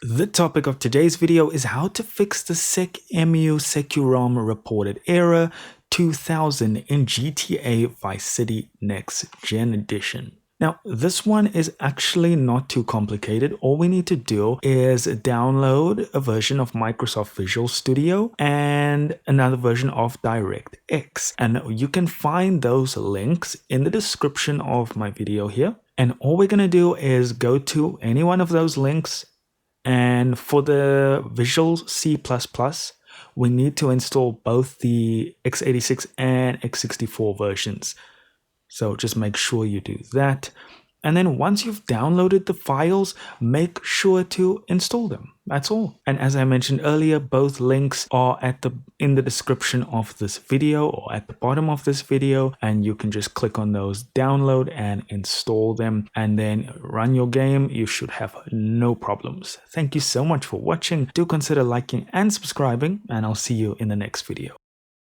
The topic of today's video is how to fix the SecEmu Securom reported error 2000 in GTA Vice City Next Gen Edition. Now, this one is actually not too complicated. All we need to do is download a version of Microsoft Visual Studio and another version of DirectX. And you can find those links in the description of my video here. And all we're going to do is go to any one of those links. And for the Visual C++, we need to install both the x86 and x64 versions. So just make sure you do that. And then once you've downloaded the files, make sure to install them. That's all. And as I mentioned earlier, both links are in the description of this video or at the bottom of this video, and you can just click on those, download and install them, and then run your game. You should have no problems. Thank you so much for watching. Do consider liking and subscribing, and I'll see you in the next video.